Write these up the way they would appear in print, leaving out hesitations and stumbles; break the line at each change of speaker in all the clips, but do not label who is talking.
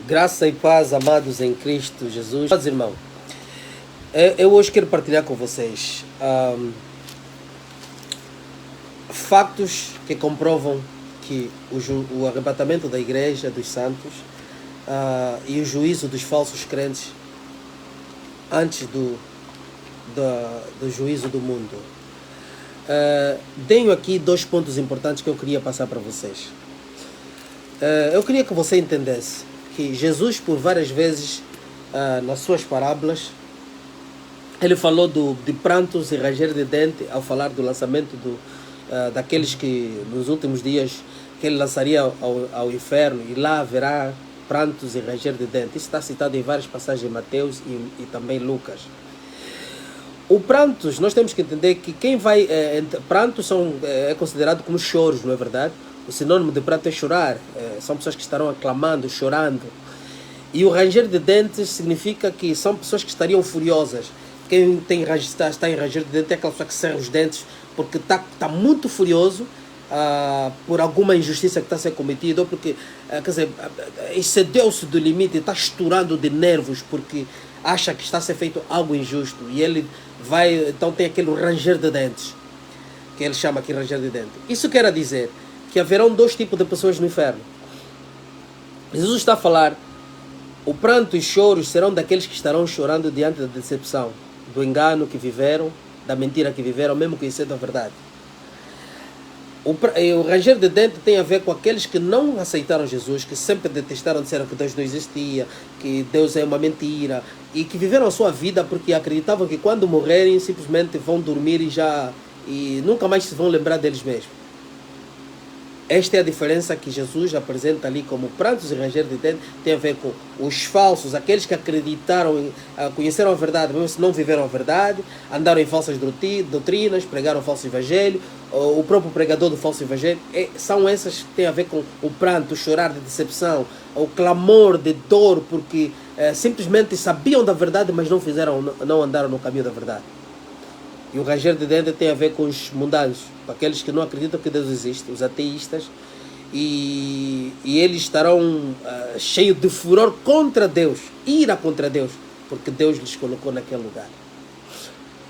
Graça e paz, amados em Cristo Jesus. Meus irmãos, eu hoje quero partilhar com vocês factos que comprovam que o arrebatamento da igreja dos santos e o juízo dos falsos crentes antes do juízo do mundo. Tenho aqui dois pontos importantes que eu queria passar para vocês. Eu queria que você entendesse que Jesus, por várias vezes, nas suas parábolas, ele falou de prantos e ranger de dente ao falar do lançamento daqueles que nos últimos dias que ele lançaria ao inferno, e lá haverá prantos e ranger de dente. Isso está citado em várias passagens de Mateus e também Lucas. O prantos, nós temos que entender que quem vai... prantos é considerado como choros, não é verdade? O sinônimo de pranto é chorar. São pessoas que estarão aclamando, chorando. E o ranger de dentes significa que são pessoas que estariam furiosas. Quem está em ranger de dentes é aquela pessoa que cerra os dentes porque está muito furioso por alguma injustiça que está a ser cometida, ou porque, quer dizer, excedeu-se do limite e está estourando de nervos porque acha que está a ser feito algo injusto. E ele vai, então tem aquele ranger de dentes, que ele chama aqui ranger de dentes. Isso quer dizer que haverão dois tipos de pessoas no inferno. Jesus está a falar, o pranto e choros serão daqueles que estarão chorando diante da decepção, do engano que viveram, da mentira que viveram, mesmo conhecendo a verdade. O ranger de dente tem a ver com aqueles que não aceitaram Jesus, que sempre detestaram, disseram que Deus não existia, que Deus é uma mentira, e que viveram a sua vida porque acreditavam que quando morrerem simplesmente vão dormir e nunca mais se vão lembrar deles mesmos. Esta é a diferença que Jesus apresenta ali como prantos e ranger de dentes. Tem a ver com os falsos, aqueles que acreditaram, conheceram a verdade, mesmo se não viveram a verdade, andaram em falsas doutrinas, pregaram o falso evangelho, o próprio pregador do falso evangelho. São essas que têm a ver com o pranto, o chorar de decepção, o clamor de dor, porque simplesmente sabiam da verdade, mas não andaram no caminho da verdade. E o ranger de dente tem a ver com os mundanos, com aqueles que não acreditam que Deus existe, os ateístas, e eles estarão cheios de furor contra Deus, ira contra Deus, porque Deus lhes colocou naquele lugar.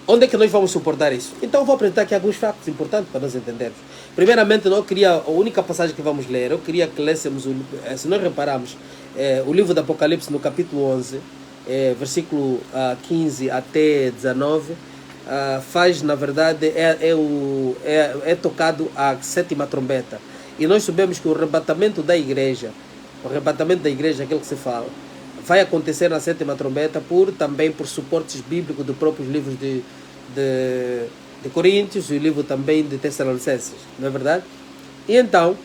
Onde é que nós vamos suportar isso? Então eu vou apresentar aqui alguns fatos importantes para nós entendermos. Primeiramente, a única passagem que vamos ler, eu queria que lêssemos, se nós repararmos, o livro do Apocalipse no capítulo 11, versículo 15 até 19, faz, na verdade, é tocado a sétima trombeta. E nós sabemos que o arrebatamento da igreja, aquilo que se fala, vai acontecer na sétima trombeta também por suportes bíblicos dos próprios livros de Coríntios e o livro também de Tessalonicenses, não é verdade? E então,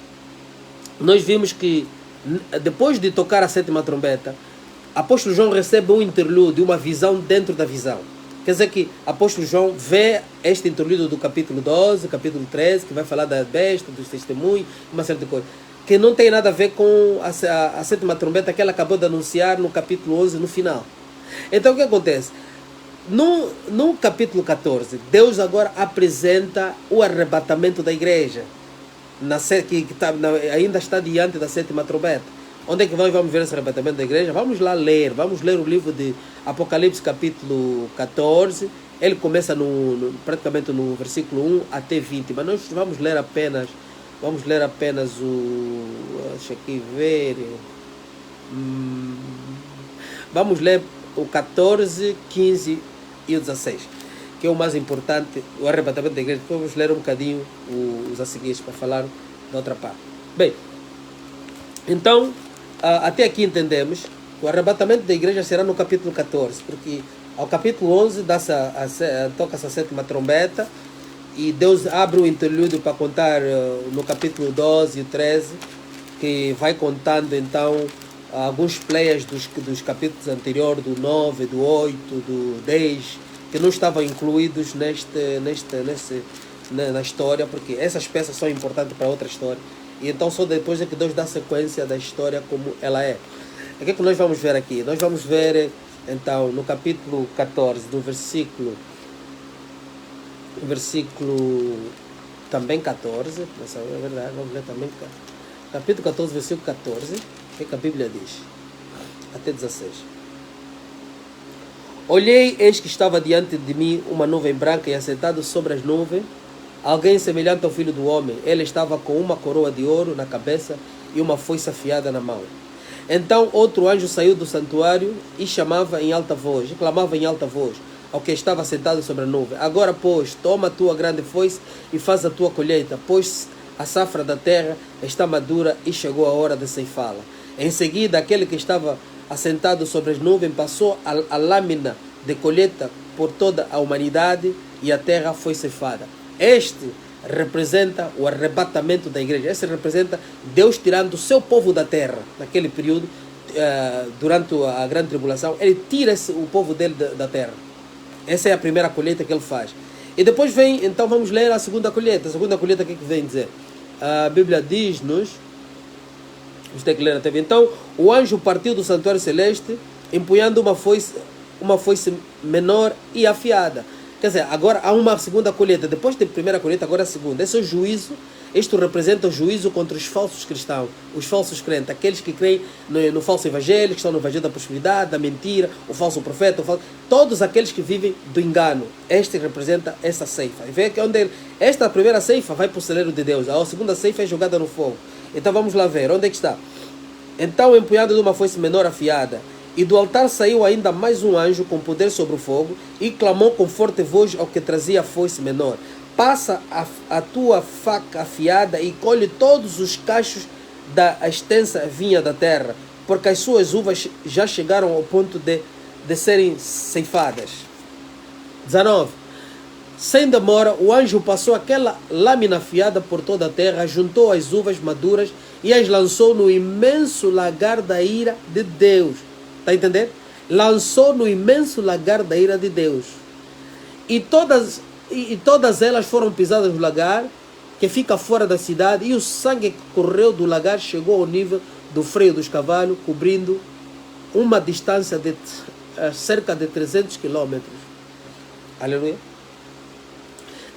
nós vimos que depois de tocar a sétima trombeta, apóstolo João recebe um interlúdio, uma visão dentro da visão. Quer dizer que apóstolo João vê este interlúdio do capítulo 12, capítulo 13, que vai falar da besta, dos testemunhos, uma série de coisas, que não tem nada a ver com a sétima trombeta que ela acabou de anunciar no capítulo 11, no final. Então o que acontece? No capítulo 14, Deus agora apresenta o arrebatamento da igreja, ainda está diante da sétima trombeta. Onde é que nós vamos ver esse arrebatamento da igreja? Vamos ler o livro de Apocalipse capítulo 14. Ele começa praticamente no versículo 1 até 20, mas nós vamos ler apenas deixa aqui ver, vamos ler o 14, 15 e o 16, que é o mais importante, o arrebatamento da igreja. Depois vamos ler um bocadinho os a seguir para falar da outra parte. Bem, então, até aqui entendemos que o arrebatamento da igreja será no capítulo 14, porque ao capítulo 11 toca-se a sétima trombeta, e Deus abre o interlúdio para contar no capítulo 12 e 13, que vai contando então alguns players dos capítulos anteriores, do 9, do 8, do 10, que não estavam incluídos na história, porque essas peças são importantes para outra história. E então só depois é que Deus dá sequência da história como ela é. O que é que nós vamos ver aqui? Nós vamos ver então no capítulo 14, do versículo também 14, essa é verdade, vamos ler também capítulo 14, versículo 14, o que a Bíblia diz? até 16. Olhei, eis que estava diante de mim uma nuvem branca, e assentado sobre as nuvens, alguém semelhante ao Filho do Homem. Ele estava com uma coroa de ouro na cabeça e uma foice afiada na mão. Então outro anjo saiu do santuário e clamava em alta voz, ao que estava sentado sobre a nuvem: agora, pois, toma a tua grande foice e faz a tua colheita, pois a safra da terra está madura e chegou a hora de ceifá-la. Em seguida, aquele que estava assentado sobre as nuvens passou a lâmina de colheita por toda a humanidade, e a terra foi ceifada. Este representa o arrebatamento da igreja. Este representa Deus tirando o seu povo da terra. Naquele período, durante a grande tribulação, ele tira o povo dele da terra. Essa é a primeira colheita que ele faz. E depois vem, então vamos ler a segunda colheita. A segunda colheita, o que vem dizer? A Bíblia diz-nos, vamos ter que ler até bem. Então o anjo partiu do santuário celeste, empunhando uma foice menor e afiada. Quer dizer, agora há uma segunda colheita. Depois da primeira colheita, agora a segunda. Esse é o juízo. Isto representa o juízo contra os falsos cristãos, os falsos crentes, aqueles que creem no falso evangelho, que estão no evangelho da prosperidade, da mentira, o falso profeta, todos aqueles que vivem do engano. Este representa essa ceifa. E vê que esta primeira ceifa vai para o celeiro de Deus, a segunda ceifa é jogada no fogo. Então vamos lá ver, onde é que está? Então, empunhado de uma foice menor afiada, e do altar saiu ainda mais um anjo com poder sobre o fogo, e clamou com forte voz ao que trazia a foice menor: passa a tua faca afiada e colhe todos os cachos da extensa vinha da terra, porque as suas uvas já chegaram ao ponto de serem ceifadas. 19. Sem demora, o anjo passou aquela lâmina afiada por toda a terra, juntou as uvas maduras e as lançou no imenso lagar da ira de Deus. Está a entender? Lançou no imenso lagar da ira de Deus. E todas elas foram pisadas no lagar, que fica fora da cidade, e o sangue que correu do lagar chegou ao nível do freio dos cavalos, cobrindo uma distância de cerca de 300 quilômetros. Aleluia.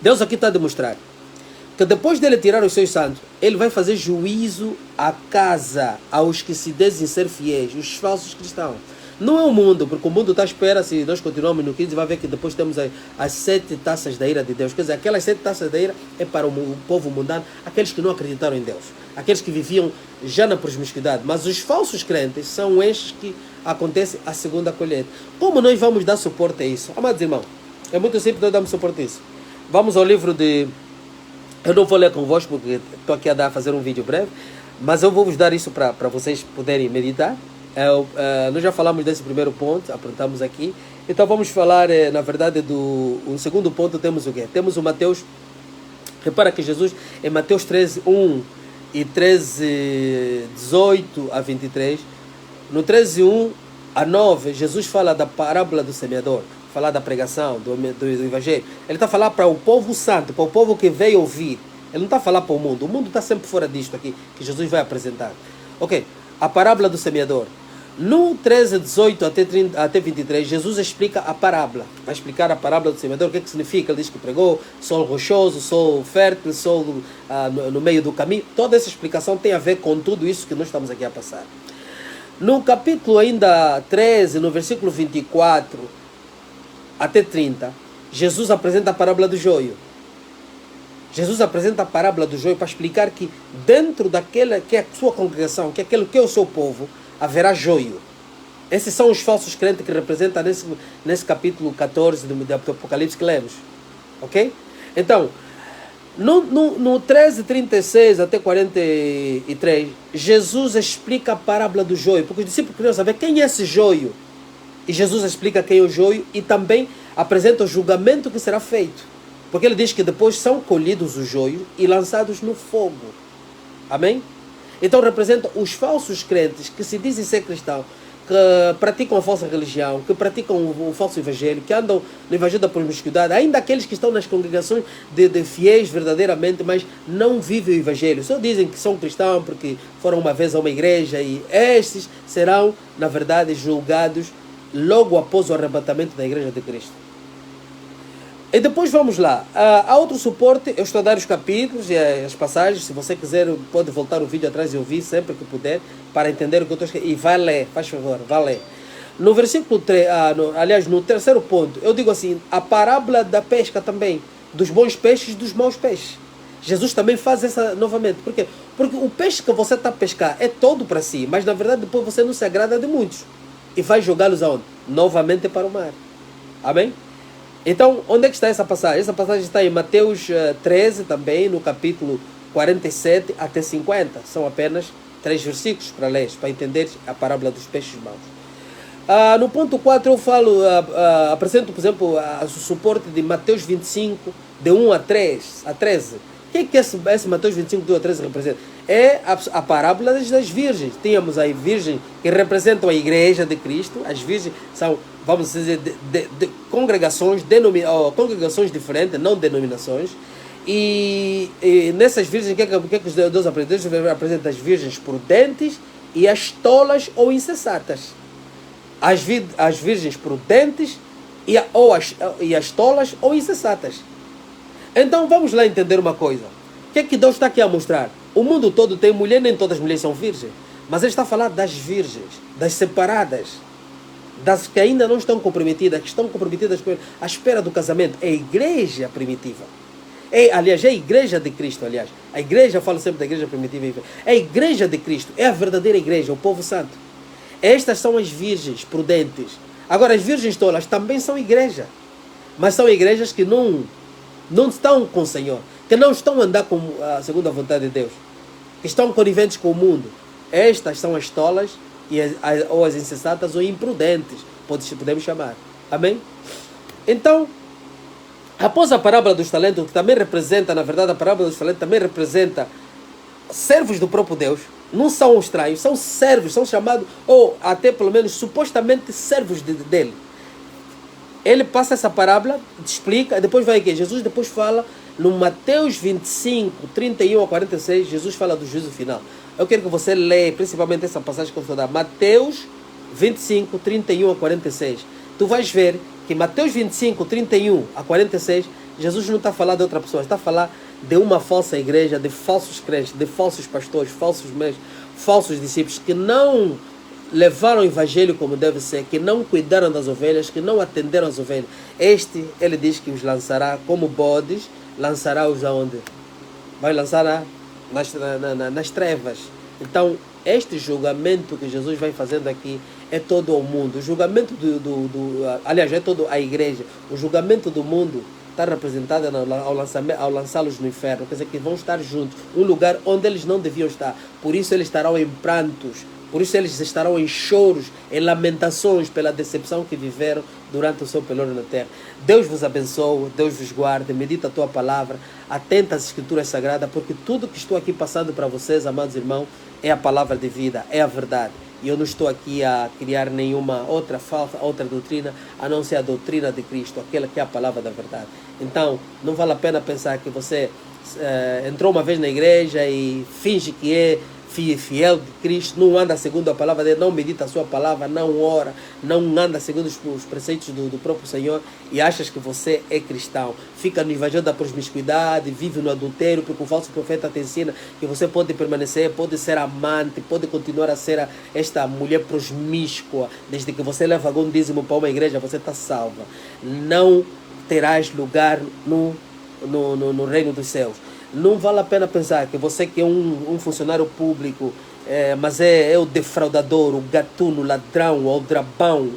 Deus aqui está a demonstrar que depois dele tirar os seus santos, ele vai fazer juízo à casa, aos que se dizem ser fiéis, os falsos cristãos. Não é o mundo, porque o mundo está à espera. Se nós continuarmos no 15, vai ver que depois temos as 7 taças da ira de Deus. Quer dizer, aquelas 7 taças da ira é para o povo mundano, aqueles que não acreditaram em Deus, aqueles que viviam já na promiscuidade. Mas os falsos crentes são estes que acontece a segunda colheita. Como nós vamos dar suporte a isso? Amados irmãos, é muito simples nós darmos suporte a isso. Vamos ao livro de... Eu não vou ler convosco porque estou aqui a fazer um vídeo breve, mas eu vou vos dar isso para vocês poderem meditar. Nós já falamos desse primeiro ponto, apontamos aqui. Então vamos falar, na verdade, o segundo ponto. Temos o quê? Temos o Mateus. Repara que Jesus, em Mateus 13, 1 e 13, 18 a 23, no 13, 1 a 9, Jesus fala da parábola do semeador, falar da pregação, do evangelho. Ele está a falar para o povo santo, para o povo que veio ouvir. Ele não está a falar para o mundo está sempre fora disto aqui, que Jesus vai apresentar. Ok, a parábola do semeador. No 13, 18 até 23, Jesus explica a parábola. Vai explicar a parábola do semeador, o que significa. Ele diz que pregou solo rochoso, solo fértil, solo no meio do caminho. Toda essa explicação tem a ver com tudo isso que nós estamos aqui a passar. No capítulo ainda 13, no versículo 24 até 30, Jesus apresenta a parábola do joio. Jesus apresenta a parábola do joio para explicar que dentro daquela que é a sua congregação, que é aquele que é o seu povo, haverá joio. Esses são os falsos crentes que representam nesse capítulo 14 do Apocalipse que lemos. Ok? Então, no 13, 36 até 43, Jesus explica a parábola do joio, porque os discípulos queriam saber quem é esse joio. E Jesus explica quem é o joio e também apresenta o julgamento que será feito. Porque ele diz que depois são colhidos os joios e lançados no fogo. Amém? Então representa os falsos crentes que se dizem ser cristãos, que praticam a falsa religião, que praticam o falso evangelho, que andam no evangelho da promiscuidade, ainda aqueles que estão nas congregações de fiéis verdadeiramente, mas não vivem o evangelho. Só dizem que são cristãos porque foram uma vez a uma igreja, e estes serão, na verdade, julgados logo após o arrebatamento da igreja de Cristo. E depois vamos lá. Há outro suporte, eu estou a dar os capítulos e as passagens. Se você quiser, pode voltar o vídeo atrás e ouvir sempre que puder, para entender o que eu estou escrevendo. E vai ler, faz favor, vai ler. No versículo 3, aliás, no terceiro ponto, eu digo assim, a parábola da pesca também, dos bons peixes e dos maus peixes. Jesus também faz essa novamente. Por quê? Porque o peixe que você está a pescar é todo para si, mas na verdade depois você não se agrada de muitos. E vai jogá-los aonde? Novamente para o mar. Amém? Então, onde é que está essa passagem? Essa passagem está em Mateus 13 também, no capítulo 47 até 50. São apenas 3 versículos para ler, para entender a parábola dos peixes maus. No ponto 4 eu falo, apresento, por exemplo, o suporte de Mateus 25, de 1 a 13. O que é esse Mateus 25, de 1 a 13 representa? É a parábola das virgens. Tínhamos aí virgens que representam a igreja de Cristo. As virgens são, vamos dizer, de congregações, congregações diferentes, não denominações. E nessas virgens, o que é que Deus apresenta? Deus apresenta as virgens prudentes e as tolas ou insensatas. As virgens prudentes e as tolas ou insensatas. Então vamos lá entender uma coisa. O que é que Deus está aqui a mostrar? O mundo todo tem mulher, nem todas as mulheres são virgens. Mas Ele está a falar das virgens, das separadas, das que ainda não estão comprometidas, que estão comprometidas com Ele, à espera do casamento. É a igreja primitiva. Aliás, é a igreja de Cristo, aliás. A igreja, fala sempre da igreja primitiva. É a igreja de Cristo, é a verdadeira igreja, o povo santo. Estas são as virgens prudentes. Agora, as virgens tolas também são igreja. Mas são igrejas que não estão com o Senhor, que não estão a andar segundo a vontade de Deus, que estão coniventes com o mundo. Estas são as tolas, ou as insensatas, ou imprudentes, podemos chamar. Amém? Então, após a parábola dos talentos, que também representa, na verdade, a parábola dos talentos também representa servos do próprio Deus, não são estranhos, são servos, são chamados, ou até pelo menos supostamente servos dele. Ele passa essa parábola, explica, depois vai aqui. Jesus depois fala, no Mateus 25, 31 a 46, Jesus fala do juízo final. Eu quero que você leia, principalmente essa passagem que eu vou dar, Mateus 25, 31 a 46. Tu vais ver que Mateus 25, 31 a 46, Jesus não está a falar de outra pessoa, está a falar de uma falsa igreja, de falsos crentes, de falsos pastores, falsos mestres, falsos discípulos, que não levaram o evangelho como deve ser, que não cuidaram das ovelhas, que não atenderam as ovelhas. Ele diz que os lançará como bodes, lançará-os aonde? Vai lançar nas trevas. Então, este julgamento que Jesus vai fazendo aqui é todo o mundo. O julgamento aliás, é toda a igreja. O julgamento do mundo está representado ao lançá-los no inferno. Quer dizer, que vão estar juntos. Um lugar onde eles não deviam estar. Por isso eles estarão em prantos. Por isso eles estarão em choros, em lamentações pela decepção que viveram durante o seu período na terra. Deus vos abençoe, Deus vos guarde, medita a tua palavra, atenta às escrituras sagradas, porque tudo que estou aqui passando para vocês, amados irmãos, é a palavra de vida, é a verdade. E eu não estou aqui a criar nenhuma outra doutrina, a não ser a doutrina de Cristo, aquela que é a palavra da verdade. Então, não vale a pena pensar que você entrou uma vez na igreja e finge que é fiel de Cristo, não anda segundo a palavra dele, não medita a sua palavra, não ora, não anda segundo os preceitos do próprio Senhor e achas que você é cristão. Fica no evangelho da promiscuidade, vive no adultério, porque o falso profeta te ensina que você pode permanecer, pode ser amante, pode continuar a ser esta mulher promíscua, desde que você leva algum dízimo para uma igreja, você está salva. Não terás lugar no reino dos céus. Não vale a pena pensar que você que é um funcionário público, mas é o defraudador, o gatuno, o ladrão, o aldrabão,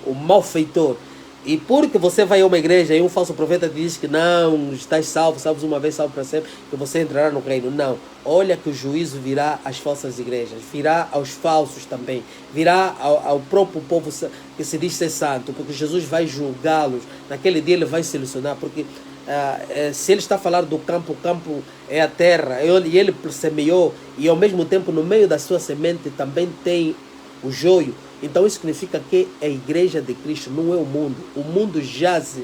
o malfeitor. E porque você vai a uma igreja e um falso profeta te diz que não, estás salvo, salvos uma vez, salvo para sempre, que você entrará no reino. Não. Olha que o juízo virá às falsas igrejas, virá aos falsos também, virá ao próprio povo que se diz ser santo, porque Jesus vai julgá-los. Naquele dia ele vai selecionar, porque se ele está a falar do campo, o campo é a terra, e ele semeou, e ao mesmo tempo no meio da sua semente também tem o joio. Então isso significa que a igreja de Cristo não é o mundo. O mundo jaz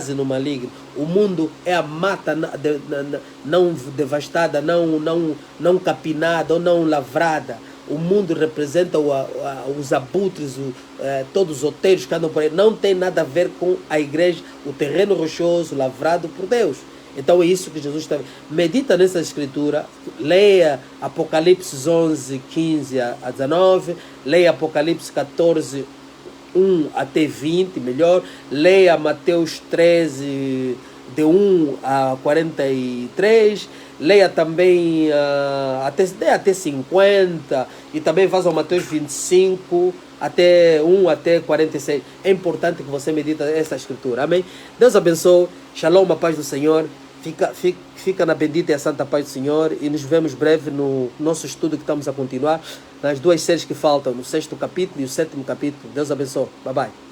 no maligno. O mundo é a mata não devastada, não capinada ou não lavrada. o mundo representa os abutres, todos os outeiros que andam por aí. Não tem nada a ver com a igreja, o terreno rochoso, lavrado por Deus. Então é isso que Jesus está... Medita nessa escritura, leia Apocalipse 11, 15 a 19, leia Apocalipse 14, 1 até 20, melhor. Leia Mateus 13, de 1 a 43. Leia também até 50. E também vá ao Mateus 25, até 1 até 46. É importante que você medite essa escritura. Amém? Deus abençoe. Shalom, a paz do Senhor. Fica na bendita e a santa paz do Senhor. E nos vemos breve no nosso estudo que estamos a continuar. Nas 2 séries que faltam, no 6º capítulo e o 7º capítulo. Deus abençoe. Bye bye.